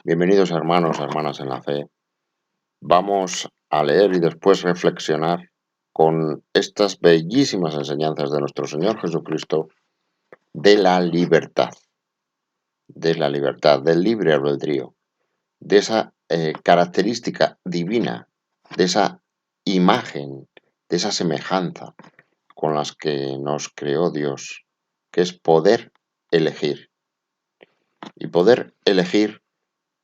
Bienvenidos hermanos, hermanas en la fe. Vamos a leer y después reflexionar con estas bellísimas enseñanzas de nuestro Señor Jesucristo de la libertad, del libre albedrío, de esa característica divina, de esa imagen, de esa semejanza con las que nos creó Dios, que es poder elegir. Y poder elegir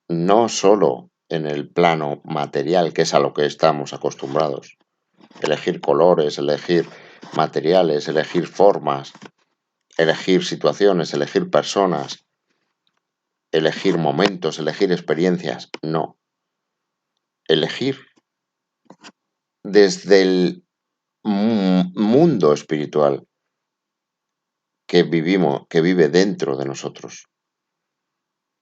no solo en el plano material, que es a lo que estamos acostumbrados. Elegir colores, elegir materiales, elegir formas, elegir situaciones, elegir personas, elegir momentos, elegir experiencias. No. Elegir desde el mundo espiritual que vivimos, que vive dentro de nosotros.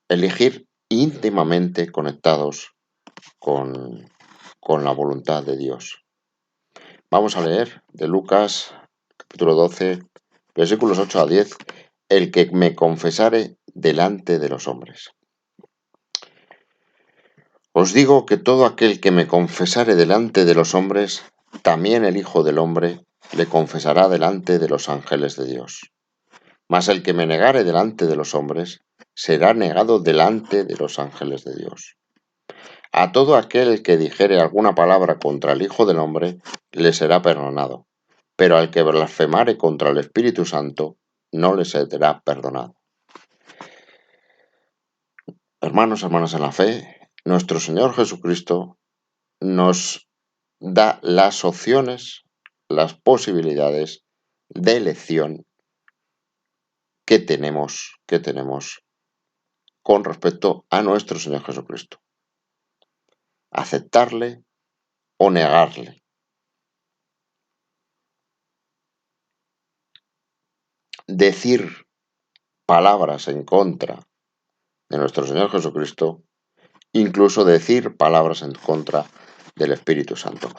Elegir íntimamente conectados con la voluntad de Dios. Vamos a leer de Lucas, capítulo 12, versículos 8 a 10, el que me confesare delante de los hombres. Os digo que todo aquel que me confesare delante de los hombres, también el Hijo del Hombre le confesará delante de los ángeles de Dios. Mas el que me negare delante de los hombres, será negado delante de los ángeles de Dios. A todo aquel que dijere alguna palabra contra el Hijo del Hombre, le será perdonado, pero al que blasfemare contra el Espíritu Santo, no le será perdonado. Hermanos, hermanas en la fe, nuestro Señor Jesucristo nos da las opciones, las posibilidades de elección que tenemos con respecto a nuestro Señor Jesucristo. Aceptarle o negarle. Decir palabras en contra de nuestro Señor Jesucristo, incluso decir palabras en contra del Espíritu Santo.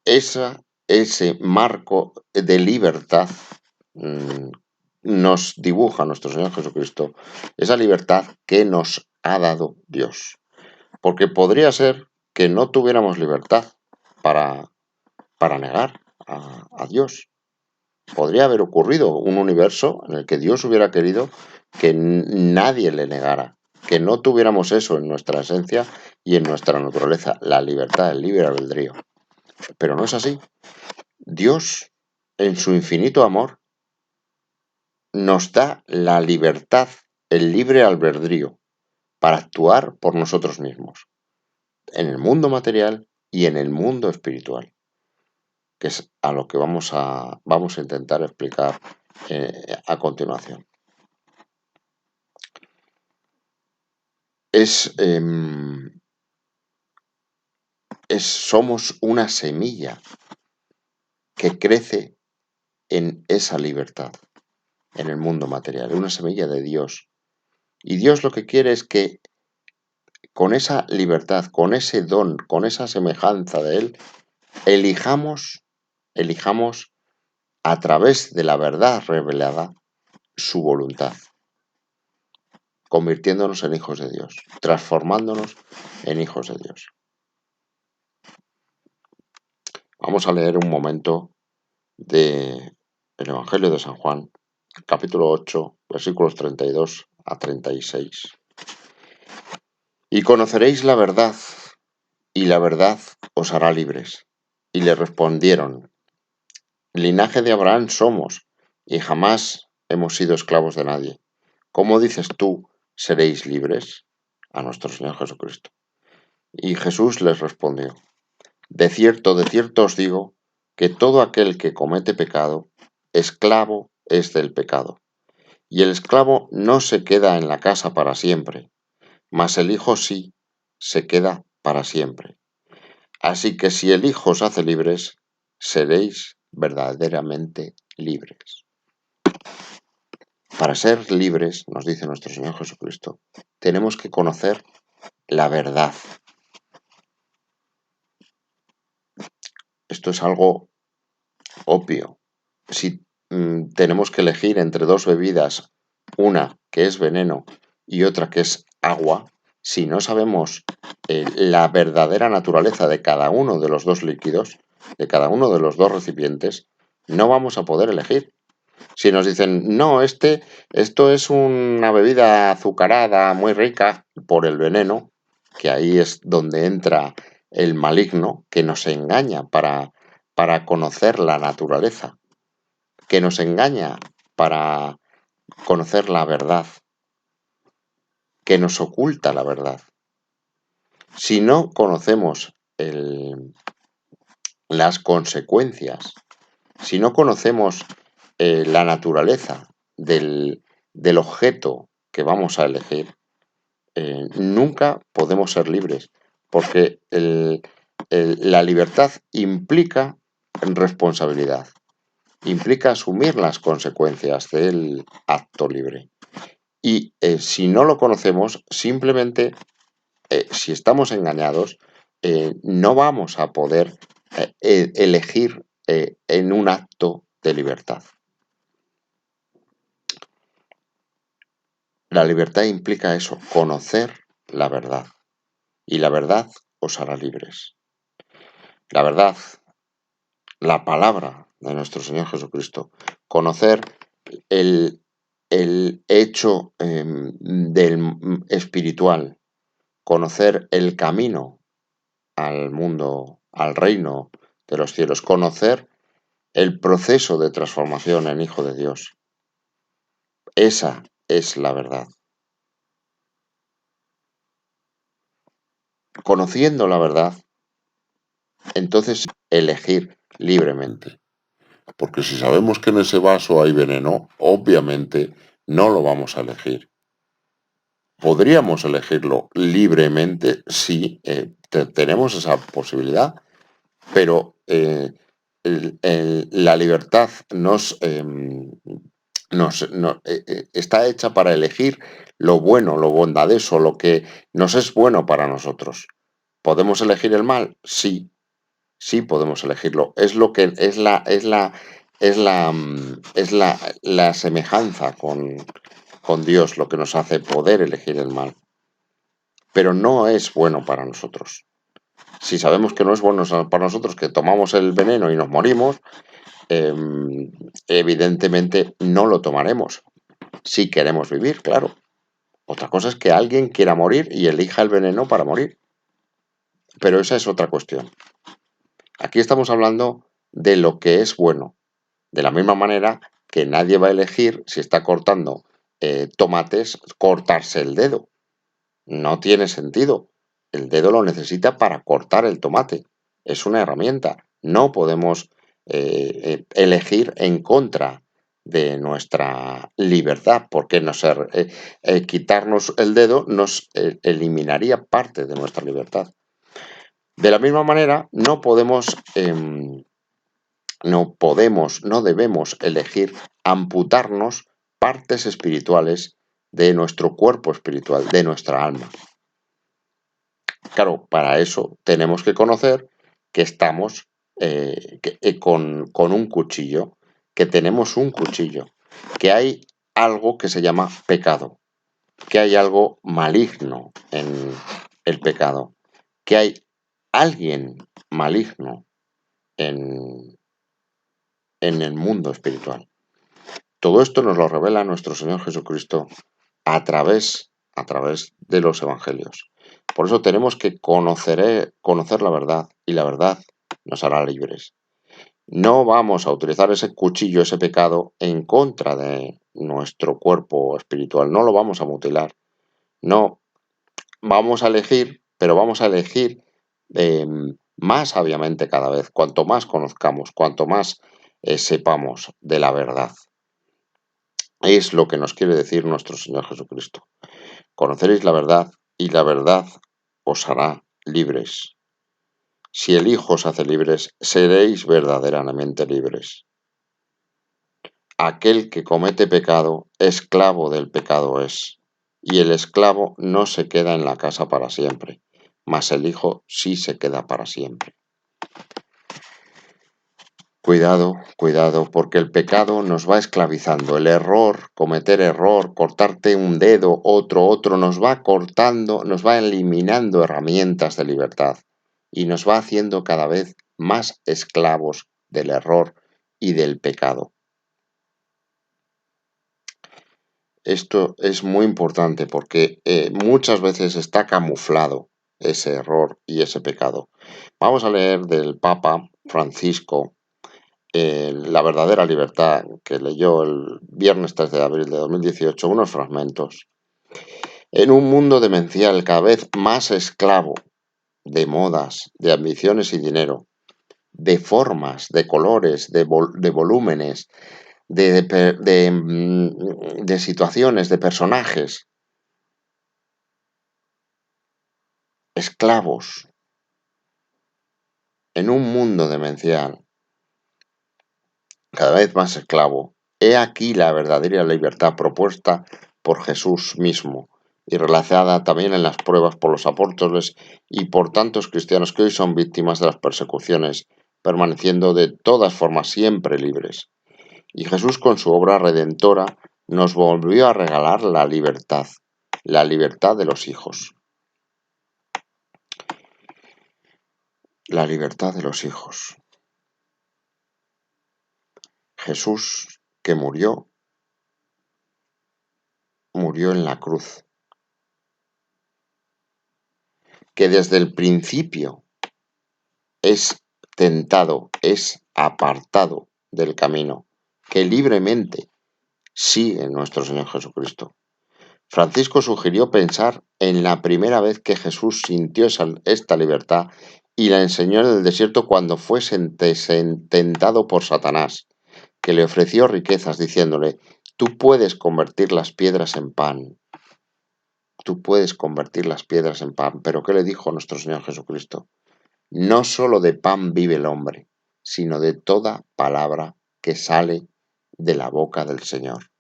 Ese marco de libertad nos dibuja nuestro Señor Jesucristo, esa libertad que nos ha dado Dios. Porque podría ser que no tuviéramos libertad para negar a Dios. Podría haber ocurrido un universo en el que Dios hubiera querido que nadie le negara, que no tuviéramos eso en nuestra esencia y en nuestra naturaleza, la libertad, el libre albedrío. Pero no es así. Dios, en su infinito amor, nos da la libertad, el libre albedrío, para actuar por nosotros mismos, en el mundo material y en el mundo espiritual, que es a lo que vamos a intentar explicar a continuación. Somos una semilla que crece en esa libertad, en el mundo material, una semilla de Dios. Y Dios lo que quiere es que con esa libertad, con ese don, con esa semejanza de Él, elijamos a través de la verdad revelada su voluntad, convirtiéndonos en hijos de Dios, transformándonos en hijos de Dios. Vamos a leer un momento del Evangelio de San Juan, capítulo 8, versículos 32 a 36. Y conoceréis la verdad, y la verdad os hará libres. Y le respondieron: linaje de Abraham somos, y jamás hemos sido esclavos de nadie. ¿Cómo dices tú, seréis libres? A nuestro Señor Jesucristo. Y Jesús les respondió: de cierto os digo, que todo aquel que comete pecado, esclavo es del pecado. Y el esclavo no se queda en la casa para siempre, mas el Hijo sí se queda para siempre. Así que si el Hijo os hace libres, seréis verdaderamente libres. Para ser libres, nos dice nuestro Señor Jesucristo, tenemos que conocer la verdad. Esto es algo obvio. Si tenemos que elegir entre dos bebidas, una que es veneno y otra que es agua, si no sabemos la verdadera naturaleza de cada uno de los dos líquidos, de cada uno de los dos recipientes, no vamos a poder elegir. Si nos dicen, no, esto es una bebida azucarada muy rica por el veneno, que ahí es donde entra el maligno, que nos engaña para conocer la naturaleza, que nos engaña para conocer la verdad, que nos oculta la verdad. Si no conocemos las consecuencias, si no conocemos la naturaleza del objeto que vamos a elegir, nunca podemos ser libres, porque la libertad implica responsabilidad, implica asumir las consecuencias del acto libre. Y si no lo conocemos, simplemente, si estamos engañados, no vamos a poder elegir en un acto de libertad. La libertad implica eso, conocer la verdad. Y la verdad os hará libres. La verdad, la palabra de nuestro Señor Jesucristo, conocer el hecho del espiritual, conocer el camino al mundo, al reino de los cielos, conocer el proceso de transformación en Hijo de Dios. Esa es la verdad. Conociendo la verdad, entonces elegir libremente. Porque si sabemos que en ese vaso hay veneno, obviamente no lo vamos a elegir. Podríamos elegirlo libremente si tenemos esa posibilidad, pero la libertad está hecha para elegir lo bueno, lo bondadoso, lo que nos es bueno para nosotros. ¿Podemos elegir el mal? Sí, sí podemos elegirlo. Es lo que es la semejanza con Dios lo que nos hace poder elegir el mal. Pero no es bueno para nosotros. Si sabemos que no es bueno para nosotros, que tomamos el veneno y nos morimos, evidentemente no lo tomaremos. Si queremos vivir, claro. Otra cosa es que alguien quiera morir y elija el veneno para morir. Pero esa es otra cuestión. Aquí estamos hablando de lo que es bueno. De la misma manera que nadie va a elegir, si está cortando tomates, cortarse el dedo. No tiene sentido. El dedo lo necesita para cortar el tomate. Es una herramienta. No podemos elegir en contra de nuestra libertad, porque quitarnos el dedo nos eliminaría parte de nuestra libertad. De la misma manera, no debemos elegir amputarnos partes espirituales de nuestro cuerpo espiritual, de nuestra alma. Claro, para eso tenemos que conocer que estamos con un cuchillo, que tenemos un cuchillo, que hay algo que se llama pecado, que hay algo maligno en el pecado, que hay alguien maligno en el mundo espiritual. Todo esto nos lo revela nuestro Señor Jesucristo a través de los evangelios. Por eso tenemos que conocer la verdad, y la verdad nos hará libres. No vamos a utilizar ese cuchillo, ese pecado, en contra de nuestro cuerpo espiritual. No lo vamos a mutilar. No, vamos a elegir, pero vamos a elegir más sabiamente cada vez, cuanto más conozcamos, cuanto más sepamos de la verdad. Es lo que nos quiere decir nuestro Señor Jesucristo. Conoceréis la verdad y la verdad os hará libres. Si el Hijo os hace libres, seréis verdaderamente libres. Aquel que comete pecado, esclavo del pecado es, y el esclavo no se queda en la casa para siempre, mas el Hijo sí se queda para siempre. Cuidado, cuidado, porque el pecado nos va esclavizando. El error, cometer error, cortarte un dedo, otro, nos va cortando, nos va eliminando herramientas de libertad y nos va haciendo cada vez más esclavos del error y del pecado. Esto es muy importante porque muchas veces está camuflado ese error y ese pecado. Vamos a leer del Papa Francisco La verdadera libertad, que leyó el viernes 3 de abril de 2018, unos fragmentos. En un mundo demencial cada vez más esclavo de modas, de ambiciones y dinero, de formas, de colores, de volúmenes, de situaciones, de personajes, esclavos, en un mundo demencial, cada vez más esclavo. He aquí la verdadera libertad propuesta por Jesús mismo y realizada también en las pruebas por los apóstoles y por tantos cristianos que hoy son víctimas de las persecuciones, permaneciendo de todas formas siempre libres. Y Jesús con su obra redentora nos volvió a regalar la libertad de los hijos. La libertad de los hijos. Jesús que murió en la cruz, que desde el principio es tentado, es apartado del camino, que libremente sigue nuestro Señor Jesucristo. Francisco sugirió pensar en la primera vez que Jesús sintió esta libertad y la enseñó en el desierto cuando fue tentado por Satanás, que le ofreció riquezas diciéndole: tú puedes convertir las piedras en pan. Tú puedes convertir las piedras en pan. ¿Pero qué le dijo nuestro Señor Jesucristo? No solo de pan vive el hombre, sino de toda palabra que sale de la boca del Señor.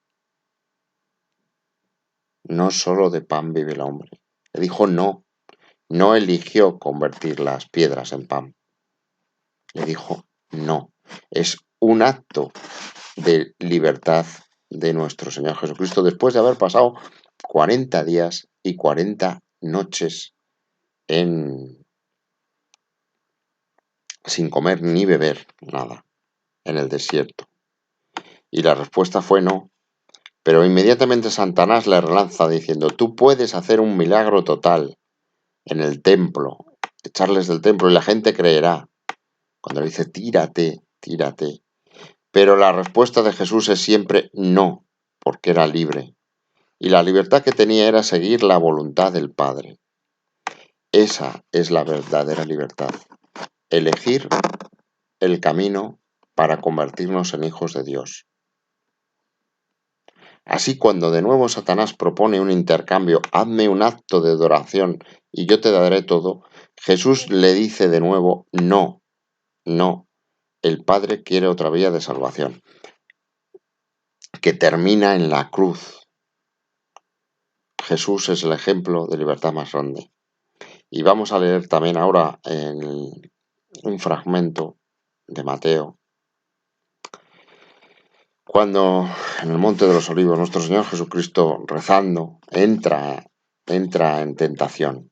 No solo de pan vive el hombre. Le dijo no. No eligió convertir las piedras en pan. Le dijo no. Es un acto de libertad de nuestro Señor Jesucristo después de haber pasado 40 días y 40 noches sin comer ni beber nada en el desierto. Y la respuesta fue no. Pero inmediatamente Satanás le relanza diciendo: tú puedes hacer un milagro total en el templo, echarles del templo y la gente creerá. Cuando le dice tírate, tírate. Pero la respuesta de Jesús es siempre no, porque era libre. Y la libertad que tenía era seguir la voluntad del Padre. Esa es la verdadera libertad. Elegir el camino para convertirnos en hijos de Dios. Así, cuando de nuevo Satanás propone un intercambio, hazme un acto de adoración y yo te daré todo, Jesús le dice de nuevo no, no. El Padre quiere otra vía de salvación, que termina en la cruz. Jesús es el ejemplo de libertad más grande. Y vamos a leer también ahora un fragmento de Mateo, cuando en el Monte de los Olivos nuestro Señor Jesucristo, rezando, entra en tentación.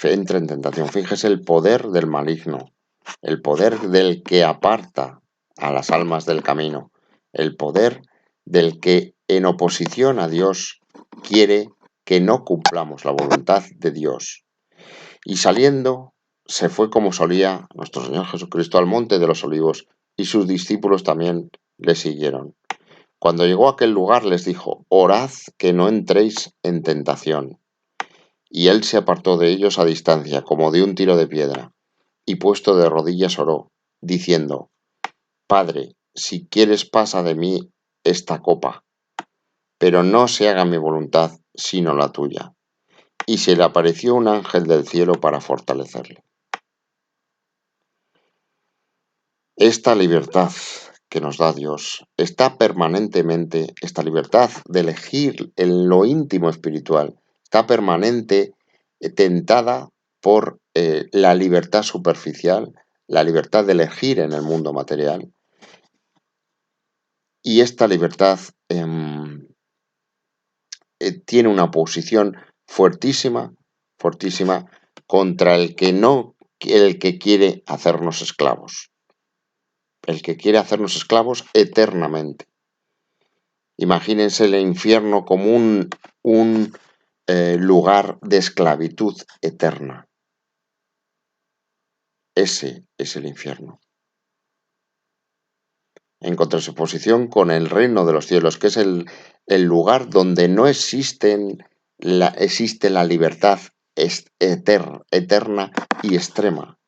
Entra en tentación. Fíjese el poder del maligno, el poder del que aparta a las almas del camino, el poder del que en oposición a Dios quiere que no cumplamos la voluntad de Dios. Y saliendo, se fue como solía nuestro Señor Jesucristo al Monte de los Olivos, y sus discípulos también le siguieron. Cuando llegó a aquel lugar les dijo: orad que no entréis en tentación. Y él se apartó de ellos a distancia, como de un tiro de piedra, y puesto de rodillas oró, diciendo: Padre, si quieres pasa de mí esta copa, pero no se haga mi voluntad sino la tuya. Y se le apareció un ángel del cielo para fortalecerle. Esta libertad que nos da Dios está permanentemente, esta libertad de elegir en lo íntimo espiritual, está tentada por la libertad superficial la libertad de elegir en el mundo material. Y esta libertad tiene una posición fuertísima, fuertísima contra el que quiere hacernos esclavos. El que quiere hacernos esclavos eternamente. Imagínense el infierno como un lugar de esclavitud eterna. Ese es el infierno. En contraposición con el reino de los cielos, que es el lugar donde no existe la libertad eterna y extrema,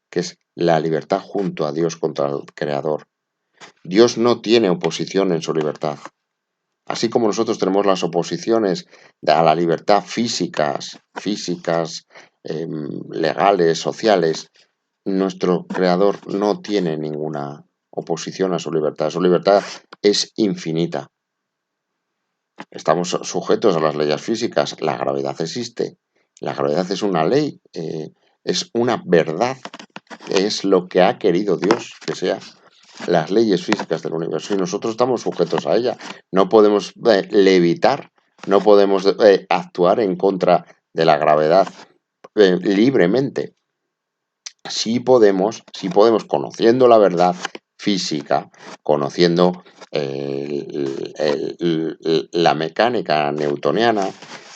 que es la libertad junto a Dios contra el Creador. Dios no tiene oposición en su libertad. Así como nosotros tenemos las oposiciones a la libertad físicas, legales, sociales, nuestro Creador no tiene ninguna oposición a su libertad. Su libertad es infinita. Estamos sujetos a las leyes físicas. La gravedad existe. La gravedad es una ley, es una verdad, es lo que ha querido Dios que sea las leyes físicas del universo y nosotros estamos sujetos a ella. No podemos levitar, no podemos actuar en contra de la gravedad libremente. Sí podemos, conociendo la verdad física, conociendo la mecánica newtoniana,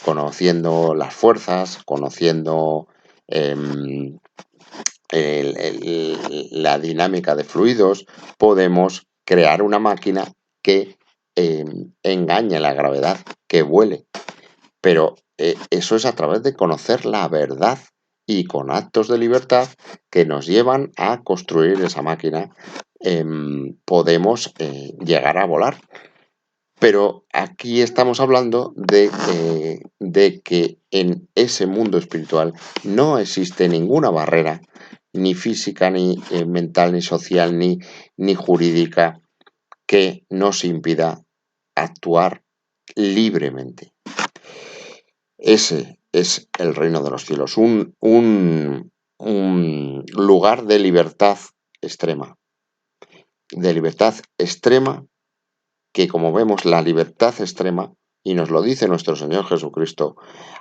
conociendo las fuerzas, conociendo la dinámica de fluidos, podemos crear una máquina que engañe la gravedad, que vuele. Pero eso es a través de conocer la verdad y con actos de libertad que nos llevan a construir esa máquina, podemos llegar a volar. Pero aquí estamos hablando de que en ese mundo espiritual no existe ninguna barrera, ni física, ni mental, ni social, ni jurídica, que nos impida actuar libremente. Ese es el reino de los cielos, un lugar de libertad extrema. De libertad extrema que, como vemos, la libertad extrema, y nos lo dice nuestro Señor Jesucristo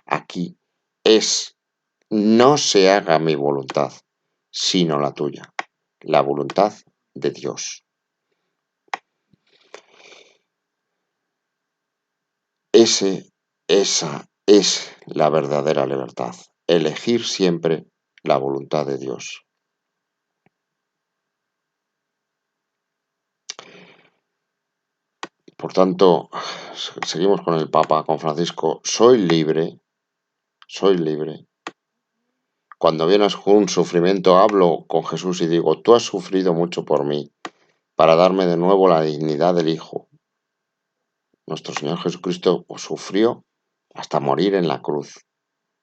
aquí, es: no se haga mi voluntad, sino la tuya, la voluntad de Dios. Esa es la verdadera libertad, elegir siempre la voluntad de Dios. Por tanto, seguimos con el Papa, con Francisco: soy libre. Cuando viene un sufrimiento, hablo con Jesús y digo: tú has sufrido mucho por mí, para darme de nuevo la dignidad del Hijo. Nuestro Señor Jesucristo sufrió hasta morir en la cruz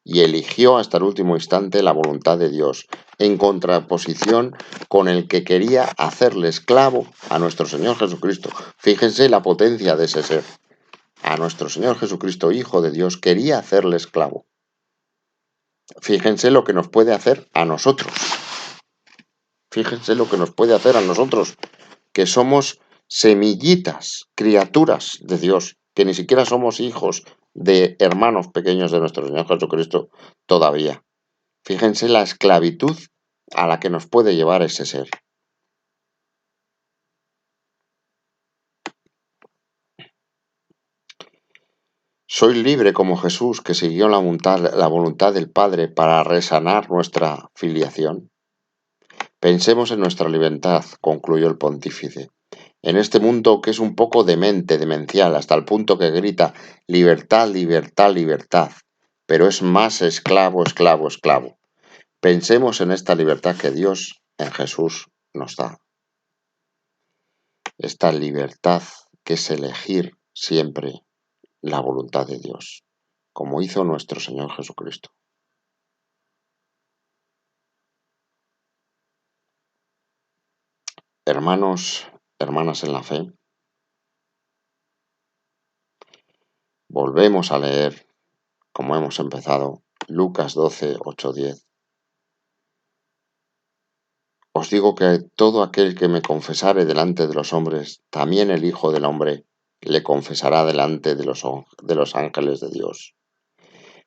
y eligió hasta el último instante la voluntad de Dios, en contraposición con el que quería hacerle esclavo a nuestro Señor Jesucristo. Fíjense la potencia de ese ser. A nuestro Señor Jesucristo, Hijo de Dios, quería hacerle esclavo. Fíjense lo que nos puede hacer a nosotros. Fíjense lo que nos puede hacer a nosotros, que somos semillitas, criaturas de Dios, que ni siquiera somos hijos de hermanos pequeños de nuestro Señor Jesucristo todavía. Fíjense la esclavitud a la que nos puede llevar ese ser. Soy libre como Jesús, que siguió la voluntad del Padre para resanar nuestra filiación. Pensemos en nuestra libertad, concluyó el pontífice, en este mundo que es un poco demencial, hasta el punto que grita: libertad, libertad, libertad, pero es más esclavo, esclavo, esclavo. Pensemos en esta libertad que Dios en Jesús nos da. Esta libertad que es elegir siempre la voluntad de Dios, como hizo nuestro Señor Jesucristo. Hermanos, hermanas en la fe, volvemos a leer, como hemos empezado, Lucas 12, 8, 10. Os digo que todo aquel que me confesare delante de los hombres, también el Hijo del Hombre le confesará delante de los ángeles de Dios.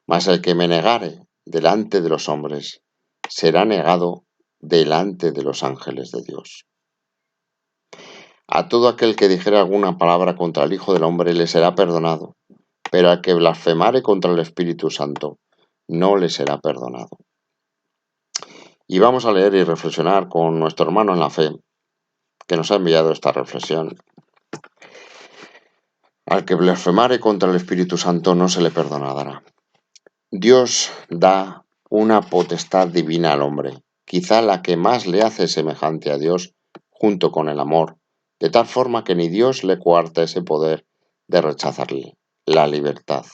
Mas el que me negare delante de los hombres, será negado delante de los ángeles de Dios. A todo aquel que dijere alguna palabra contra el Hijo del Hombre le será perdonado, pero al que blasfemare contra el Espíritu Santo no le será perdonado. Y vamos a leer y reflexionar con nuestro hermano en la fe, que nos ha enviado esta reflexión. Al que blasfemare contra el Espíritu Santo no se le perdonará. Dios da una potestad divina al hombre, quizá la que más le hace semejante a Dios, junto con el amor, de tal forma que ni Dios le coarta ese poder de rechazarle, la libertad.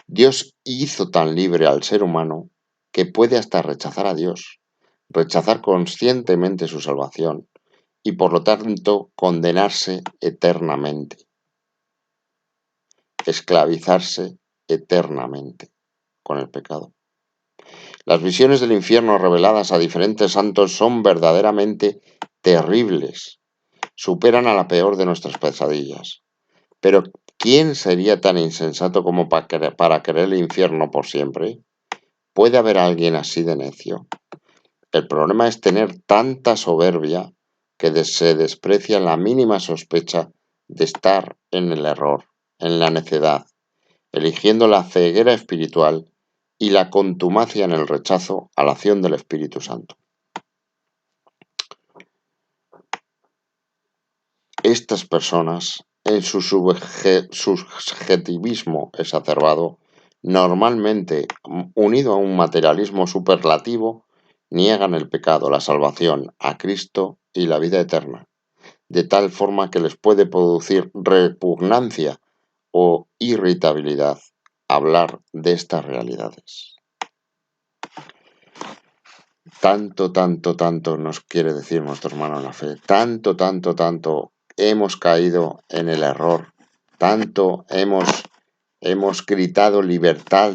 Dios hizo tan libre al ser humano que puede hasta rechazar a Dios, rechazar conscientemente su salvación y por lo tanto condenarse eternamente, esclavizarse eternamente con el pecado. Las visiones del infierno reveladas a diferentes santos son verdaderamente terribles, superan a la peor de nuestras pesadillas. Pero ¿quién sería tan insensato como para querer el infierno por siempre? ¿Puede haber alguien así de necio? El problema es tener tanta soberbia que se desprecia la mínima sospecha de estar en el error, en la necedad, eligiendo la ceguera espiritual y la contumacia en el rechazo a la acción del Espíritu Santo. Estas personas, en su subjetivismo exacerbado, normalmente unido a un materialismo superlativo, niegan el pecado, la salvación, a Cristo y la vida eterna, de tal forma que les puede producir repugnancia o irritabilidad hablar de estas realidades. Tanto nos quiere decir nuestro hermano en la fe, tanto hemos caído en el error, tanto hemos gritado libertad,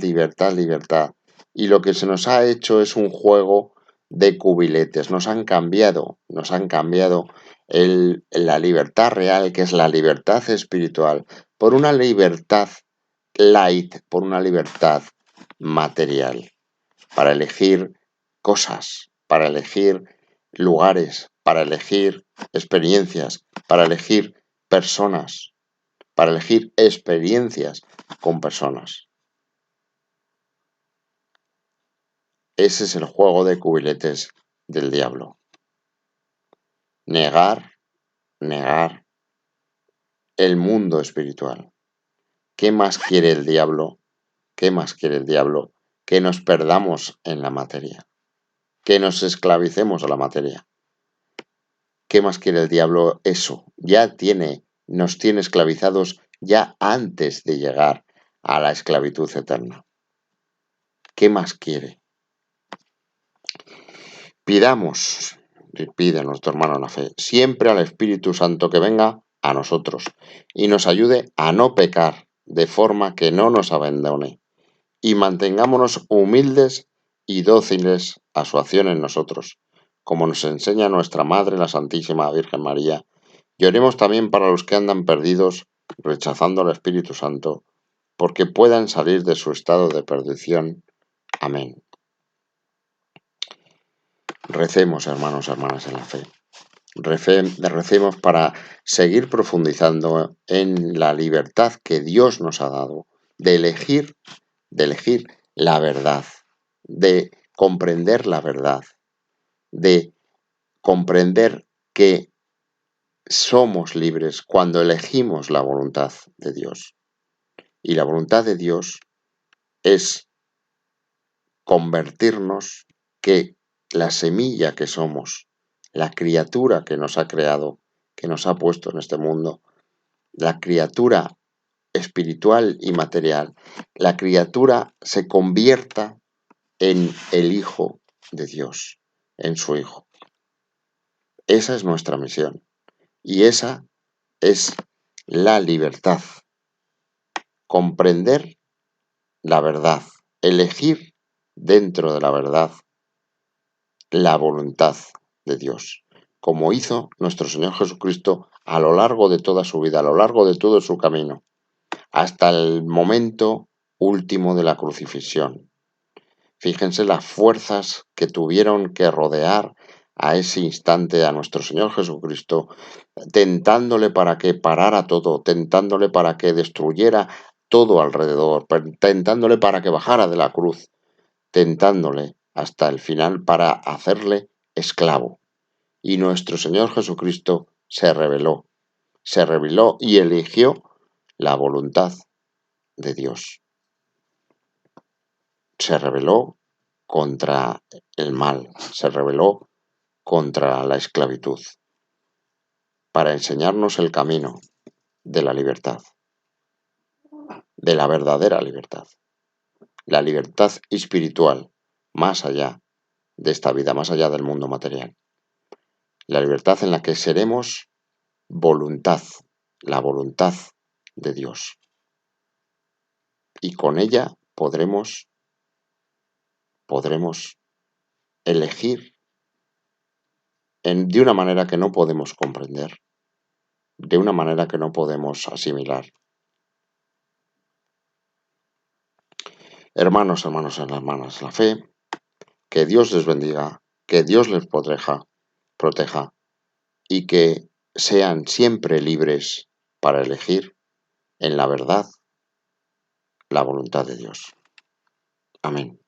y lo que se nos ha hecho es un juego de cubiletes, nos han cambiado la libertad real, que es la libertad espiritual, por una libertad light, por una libertad material, para elegir cosas, para elegir lugares, para elegir experiencias, para elegir personas, para elegir experiencias con personas. Ese es el juego de cubiletes del diablo. Negar el mundo espiritual. ¿Qué más quiere el diablo? ¿Qué más quiere el diablo? Que nos perdamos en la materia, que nos esclavicemos a la materia. ¿Qué más quiere el diablo? Eso, nos tiene esclavizados ya antes de llegar a la esclavitud eterna. ¿Qué más quiere? Pide a nuestro hermano en la fe, siempre al Espíritu Santo que venga a nosotros y nos ayude a no pecar de forma que no nos abandone y mantengámonos humildes y dóciles a su acción en nosotros, como nos enseña nuestra Madre, la Santísima Virgen María. Y oremos también para los que andan perdidos, rechazando al Espíritu Santo, porque puedan salir de su estado de perdición. Amén. Recemos, hermanos, hermanas, en la fe. Recemos para seguir profundizando en la libertad que Dios nos ha dado de elegir la verdad, de comprender la verdad, de comprender que somos libres cuando elegimos la voluntad de Dios. Y la voluntad de Dios es convertirnos, que la semilla que somos, la criatura que nos ha creado, que nos ha puesto en este mundo, la criatura espiritual y material, la criatura se convierta en el Hijo de Dios, en su Hijo. Esa es nuestra misión y esa es la libertad. Comprender la verdad, elegir dentro de la verdad la voluntad de Dios, como hizo nuestro Señor Jesucristo a lo largo de toda su vida, a lo largo de todo su camino, hasta el momento último de la crucifixión. Fíjense las fuerzas que tuvieron que rodear a ese instante a nuestro Señor Jesucristo, tentándole para que parara todo, tentándole para que destruyera todo alrededor, tentándole para que bajara de la cruz, tentándole hasta el final para hacerle esclavo. Y nuestro Señor Jesucristo se rebeló y eligió la voluntad de Dios. Se rebeló contra el mal, se rebeló contra la esclavitud, para enseñarnos el camino de la libertad, de la verdadera libertad, la libertad espiritual, más allá de esta vida, más allá del mundo material. La libertad en la que seremos voluntad, la voluntad de Dios. Y con ella podremos elegir de una manera que no podemos comprender, de una manera que no podemos asimilar. Hermanos, hermanas, la fe, que Dios les bendiga, que Dios les proteja y que sean siempre libres para elegir en la verdad la voluntad de Dios. Amén.